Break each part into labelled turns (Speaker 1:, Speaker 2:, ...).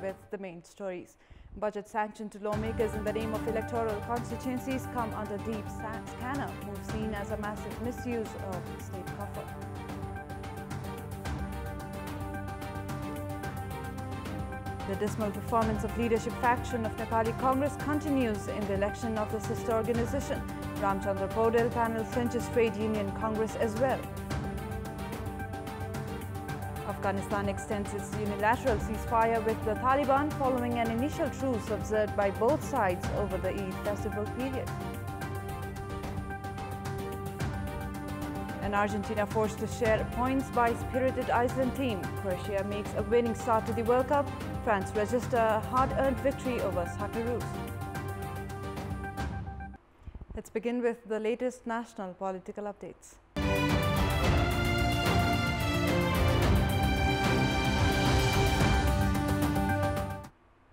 Speaker 1: With the main stories. Budget sanctioned to lawmakers in the name of electoral constituencies come under deep scanner, move seen as a massive misuse of state coffers. The dismal performance of leadership faction of Nepali Congress continues in the election of the sister organization. Ramchandra Podel panel clinches trade union Congress as well. Afghanistan extends its unilateral ceasefire with the Taliban following an initial truce observed by both sides over the Eid festival period. And Argentina forced to share points by spirited Iceland team. Croatia makes a winning start to the World Cup. France register a hard-earned victory over Socceroos. Let's begin with the latest national political updates.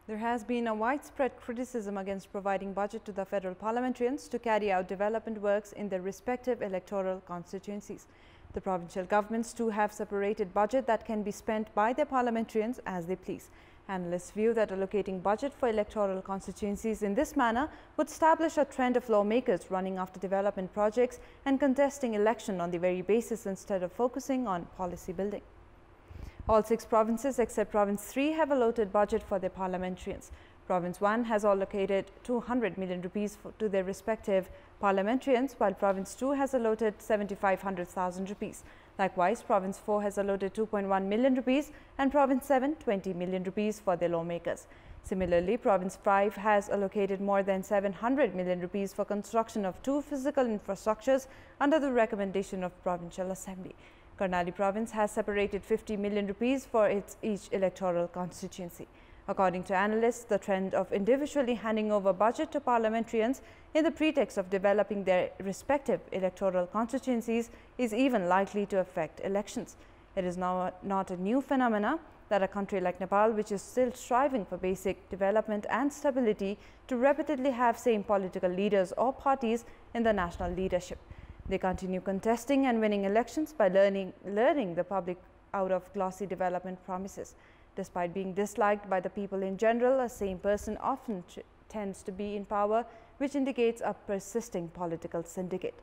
Speaker 1: There has been a widespread criticism against providing budget to the federal parliamentarians to carry out development works in their respective electoral constituencies. The provincial governments too have separated budget that can be spent by their parliamentarians as they please. Analysts view that allocating budget for electoral constituencies in this manner would establish a trend of lawmakers running after development projects and contesting election on the very basis instead of focusing on policy building. All 6 provinces except Province 3 have allotted budget for their parliamentarians. Province 1 has allocated 200 million rupees to their respective parliamentarians, while Province 2 has allotted 7,500,000 rupees. Likewise, Province 4 has allotted 2.1 million rupees and Province 7 20 million rupees for their lawmakers. Similarly, Province 5 has allocated more than 700 million rupees for construction of 2 physical infrastructures under the recommendation of Provincial Assembly. Karnali province has separated 50 million rupees for each electoral constituency. According to analysts, the trend of individually handing over budget to parliamentarians in the pretext of developing their respective electoral constituencies is even likely to affect elections. It is now not a new phenomena that a country like Nepal, which is still striving for basic development and stability, to repeatedly have same political leaders or parties in the national leadership. They continue contesting and winning elections by luring the public out of glossy development promises. Despite being disliked by the people in general, a same person often tends to be in power, which indicates a persisting political syndicate.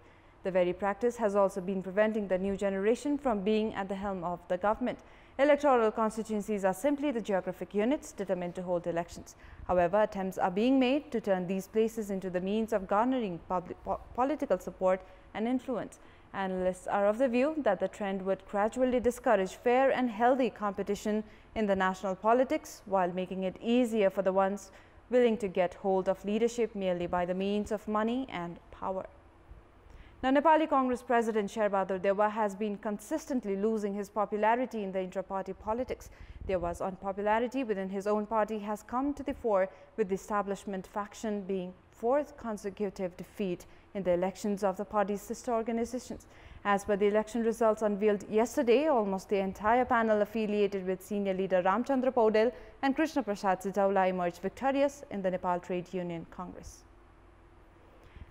Speaker 1: The very practice has also been preventing the new generation from being at the helm of the government. Electoral constituencies are simply the geographic units determined to hold elections. However, attempts are being made to turn these places into the means of garnering political support and influence. Analysts are of the view that the trend would gradually discourage fair and healthy competition in the national politics, while making it easier for the ones willing to get hold of leadership merely by the means of money and power. Now, Nepali Congress President Sher Bahadur Dewa has been consistently losing his popularity in the intra-party politics. Dewa's unpopularity within his own party has come to the fore, with the establishment faction being 4th consecutive defeat in the elections of the party's sister organizations. As per the election results unveiled yesterday, almost the entire panel affiliated with senior leader Ramchandra Podel and Krishna Prasad Sitaula emerged victorious in the Nepal Trade Union Congress.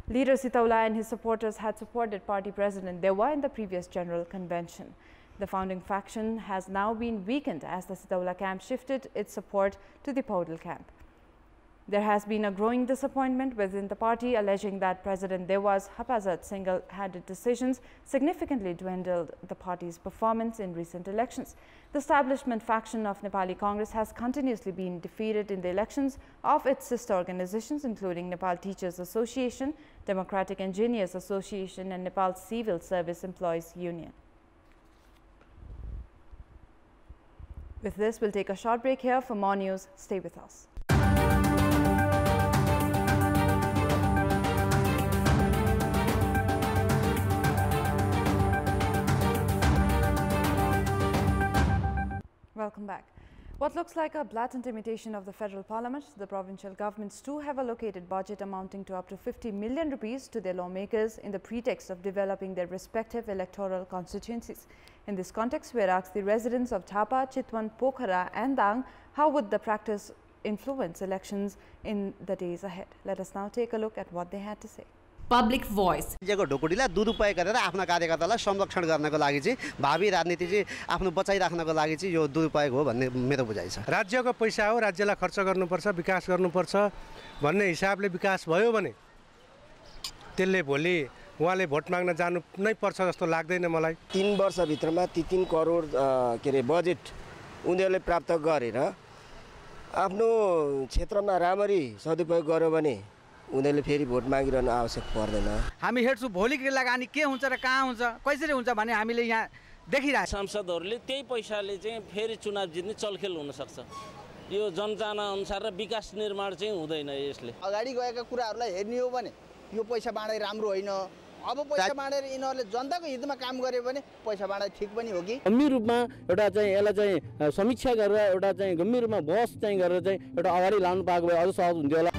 Speaker 1: Leader Sitaula and his supporters had supported party president Dewa in the previous general convention. The founding faction has now been weakened as the Sitaula camp shifted its support to the Podel camp. There has been a growing disappointment within the party, alleging that President Dewa's haphazard single-handed decisions significantly dwindled the party's performance in recent elections. The establishment faction of Nepali Congress has continuously been defeated in the elections of its sister organizations, including Nepal Teachers Association, Democratic Engineers Association, and Nepal Civil Service Employees Union. With this, we'll take a short break here. For more news, stay with us. Welcome back. What looks like a blatant imitation of the federal parliament, the provincial governments too have allocated budget amounting to up to 50 million rupees to their lawmakers in the pretext of developing their respective electoral constituencies. In this context, we asked the residents of Thapa, Chitwan, Pokhara and Dang how would the practice influence elections in the days ahead. Let us now take a look at what they had to say.
Speaker 2: Public voice.
Speaker 3: राज्यको ढोकुटीलाई दुरुपयोग गरेर आफ्ना कार्यकर्तालाई संरक्षण गर्नको लागि चाहिँ भावी राजनीति चाहिँ आफ्नो बचाइराख्नको लागि चाहिँ यो दुरुपयोग हो भन्ने मेरो बुझाइ छ।
Speaker 4: राज्यको पैसा हो, राज्यलाई खर्च गर्नुपर्छ, विकास गर्नुपर्छ भन्ने हिसाबले विकास भयो भने त्यसले भोलि उहाँले भोट माग्न जानु नै पर्छ जस्तो लाग्दैन मलाई।
Speaker 5: 3 वर्षभित्रमा ती 3 करोड के रे बजेट उनीहरूले प्राप्त गरेर आफ्नो क्षेत्रमा राम्ररी सदुपयोग गर्यो भने उनीहरूले फेरि भोट मागिरहनु आवश्यक पर्दैन।
Speaker 6: हामी हेर्छु भोलिको लगानी के हुन्छ र कहाँ हुन्छ कसरी हुन्छ भने हामीले यहाँ देखिरहेका
Speaker 7: सांसदहरूले त्यही पैसाले चाहिँ फेरि चुनाव जित्ने चलखेल हुन सक्छ। यो जनचाहना अनुसार र विकास निर्माण चाहिँ हुँदैन। यसले
Speaker 8: अगाडि गएका कुराहरूलाई हेर्ने हो भने यो पैसा बाँडे राम्रो होइन। अब पैसा बाँडेर यिनीहरूले जनताको हितमा काम गर्यो भने पैसा बाँडे ठिक पनि हो कि।
Speaker 9: गम्भीर रूपमा एउटा चाहिँ यसलाई चाहिँ समीक्षा गरेर एउटा चाहिँ गम्भीर रूपमा बहस चाहिँ गरेर चाहिँ एउटा अगाडि लानु पाएको भए अझ सहज हुन्थ्यो होला।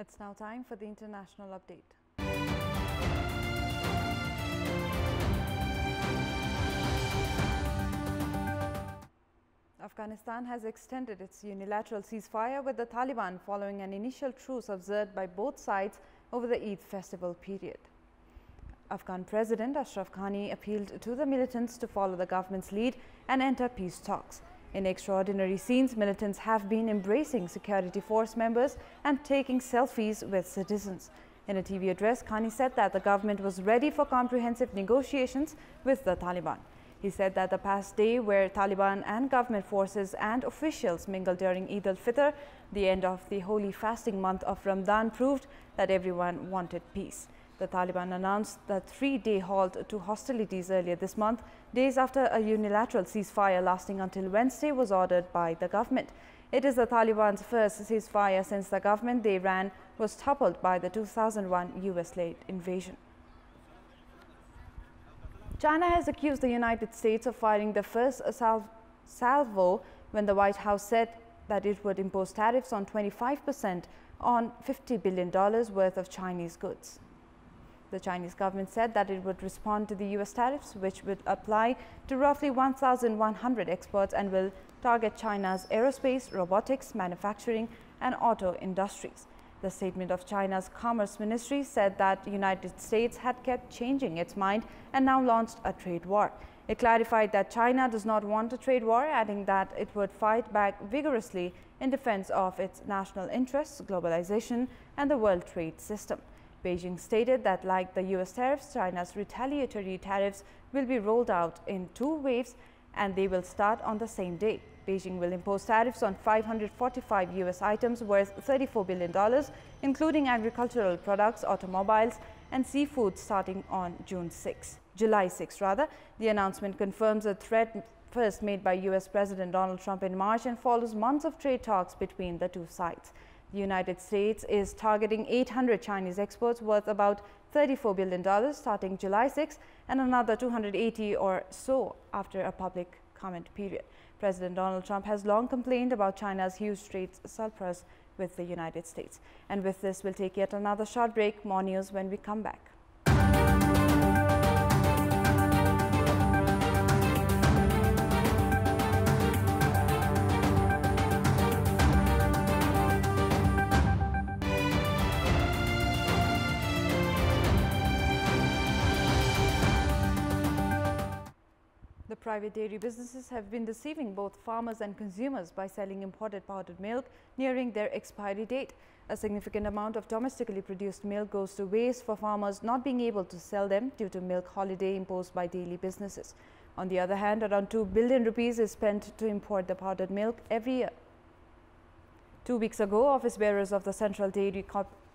Speaker 1: It's now time for the international update. Afghanistan has extended its unilateral ceasefire with the Taliban following an initial truce observed by both sides over the Eid festival period. Afghan President Ashraf Ghani appealed to the militants to follow the government's lead and enter peace talks. In extraordinary scenes, militants have been embracing security force members and taking selfies with citizens. In a TV address, Ghani said that the government was ready for comprehensive negotiations with the Taliban. He said that the past day where Taliban and government forces and officials mingled during Eid al-Fitr, the end of the holy fasting month of Ramadan, proved that everyone wanted peace. The Taliban announced the 3-day halt to hostilities earlier this month, days after a unilateral ceasefire lasting until Wednesday was ordered by the government. It is the Taliban's first ceasefire since the government they ran was toppled by the 2001 US-led invasion. China has accused the United States of firing the first salvo when the White House said that it would impose tariffs on 25% on $50 billion worth of Chinese goods. The Chinese government said that it would respond to the US tariffs, which would apply to roughly 1,100 exports and will target China's aerospace, robotics, manufacturing and auto industries. The statement of China's Commerce Ministry said that the United States had kept changing its mind and now launched a trade war. It clarified that China does not want a trade war, adding that it would fight back vigorously in defense of its national interests, globalization and the world trade system. Beijing stated that, like the US tariffs, China's retaliatory tariffs will be rolled out in 2 waves and they will start on the same day. Beijing will impose tariffs on 545 US items worth $34 billion, including agricultural products, automobiles and seafood starting on July 6. The announcement confirms a threat first made by US President Donald Trump in March and follows months of trade talks between the two sides. The United States is targeting 800 Chinese exports worth about $34 billion starting July 6 and another 280 or so after a public comment period. President Donald Trump has long complained about China's huge trade surplus with the United States. And with this, we'll take yet another short break. More news when we come back. The private dairy businesses have been deceiving both farmers and consumers by selling imported powdered milk nearing their expiry date. A significant amount of domestically produced milk goes to waste for farmers not being able to sell them due to milk holiday imposed by daily businesses. On the other hand, around 2 billion rupees is spent to import the powdered milk every year. 2 weeks ago, office bearers of the Central Dairy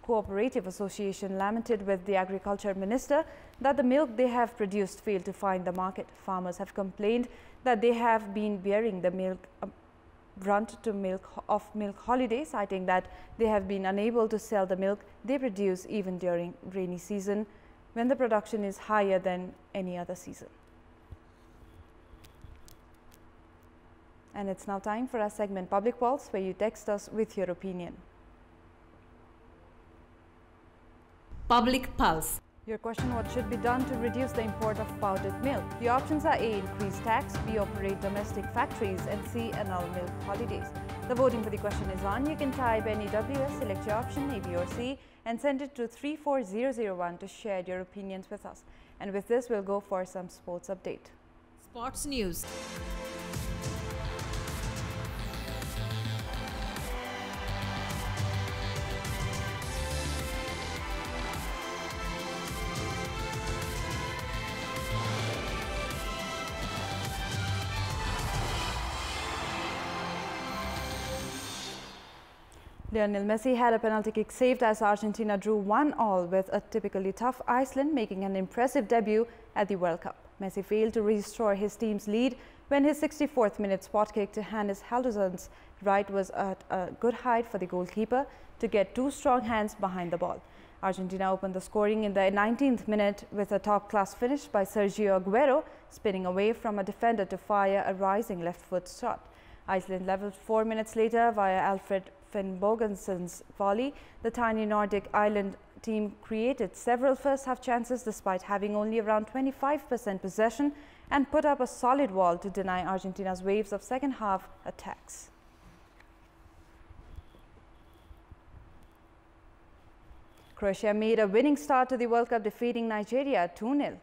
Speaker 1: Cooperative Association lamented with the Agriculture Minister that the milk they have produced failed to find the market. Farmers have complained that they have been bearing the milk brunt to milk holiday, citing that they have been unable to sell the milk they produce even during rainy season when the production is higher than any other season. And it's now time for our segment Public Pulse, where you text us with your opinion.
Speaker 2: Public Pulse.
Speaker 1: Your question: what should be done to reduce the import of powdered milk? Your options are A. Increase tax, B. Operate domestic factories, and C. Annul milk holidays. The voting for the question is on. You can type NEWS, select your option A, B or C and send it to 34001 to share your opinions with us. And with this, we'll go for some sports update.
Speaker 2: Sports news.
Speaker 1: Lionel Messi had a penalty kick saved as Argentina drew 1-1 with a typically tough Iceland, making an impressive debut at the World Cup. Messi failed to restore his team's lead when his 64th minute spot kick to Hannes Haldursson's right was at a good height for the goalkeeper to get two strong hands behind the ball. Argentina opened the scoring in the 19th minute with a top-class finish by Sergio Aguero, spinning away from a defender to fire a rising left-foot shot. Iceland levelled 4 minutes later via Alfred Finnbogenson's volley. The tiny Nordic island team created several first-half chances despite having only around 25% possession and put up a solid wall to deny Argentina's waves of second-half attacks. Croatia made a winning start to the World Cup, defeating Nigeria 2-0.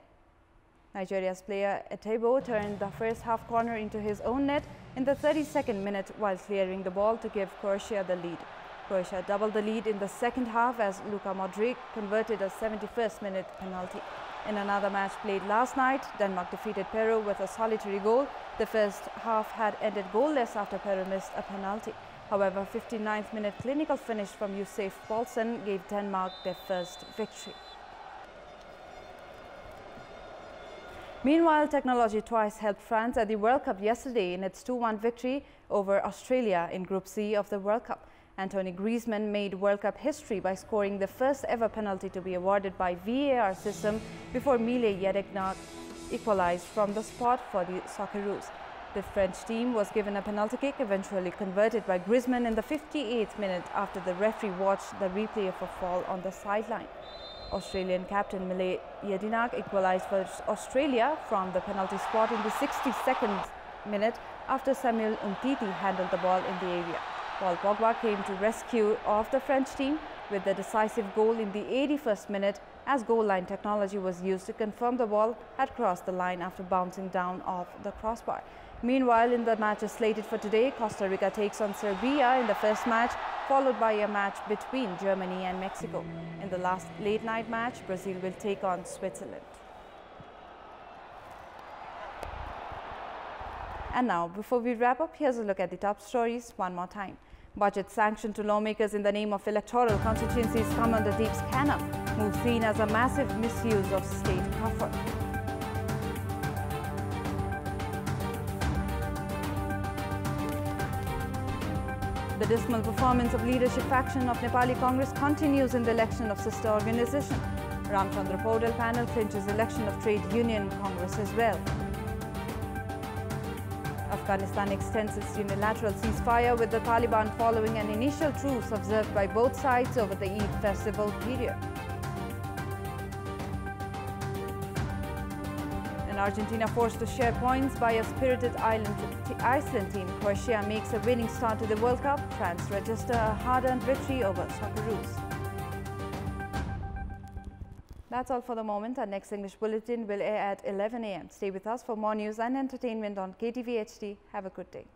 Speaker 1: Nigeria's player Etebo turned the first-half corner into his own net in the 32nd minute while clearing the ball to give Croatia the lead. Croatia doubled the lead in the second half as Luka Modric converted a 71st minute penalty. In another match played last night, Denmark defeated Peru with a solitary goal. The first half had ended goalless after Peru missed a penalty. However, 59th minute clinical finish from Josef Poulsen gave Denmark their first victory. Meanwhile, technology twice helped France at the World Cup yesterday in its 2-1 victory over Australia in Group C of the World Cup. Antoine Griezmann made World Cup history by scoring the first ever penalty to be awarded by VAR system before Mile Jedinak equalized from the spot for the Socceroos. The French team was given a penalty kick, eventually converted by Griezmann in the 58th minute after the referee watched the replay of a fall on the sideline. Australian captain Mile Jedinak equalized for Australia from the penalty spot in the 62nd minute after Samuel Umtiti handled the ball in the area. Paul Pogba came to rescue of the French team with the decisive goal in the 81st minute as goal line technology was used to confirm the ball had crossed the line after bouncing down off the crossbar. Meanwhile, in the matches slated for today, Costa Rica takes on Serbia in the first match, followed by a match between Germany and Mexico. In the last late-night match, Brazil will take on Switzerland. And now, before we wrap up, here's a look at the top stories one more time. Budget sanction to lawmakers in the name of electoral constituencies come under deep scanner, move seen as a massive misuse of state coffers. The dismal performance of leadership faction of Nepali Congress continues in the election of sister organization. Ramchandra Paudel panel clinches election of Trade Union Congress as well. Afghanistan extends its unilateral ceasefire with the Taliban following an initial truce observed by both sides over the Eid festival period. And Argentina forced to share points by a spirited Iceland team. Croatia makes a winning start to the World Cup. France register a hard-earned victory over Socceroos. That's all for the moment. Our next English bulletin will air at 11 a.m. Stay with us for more news and entertainment on KTV HD. Have a good day.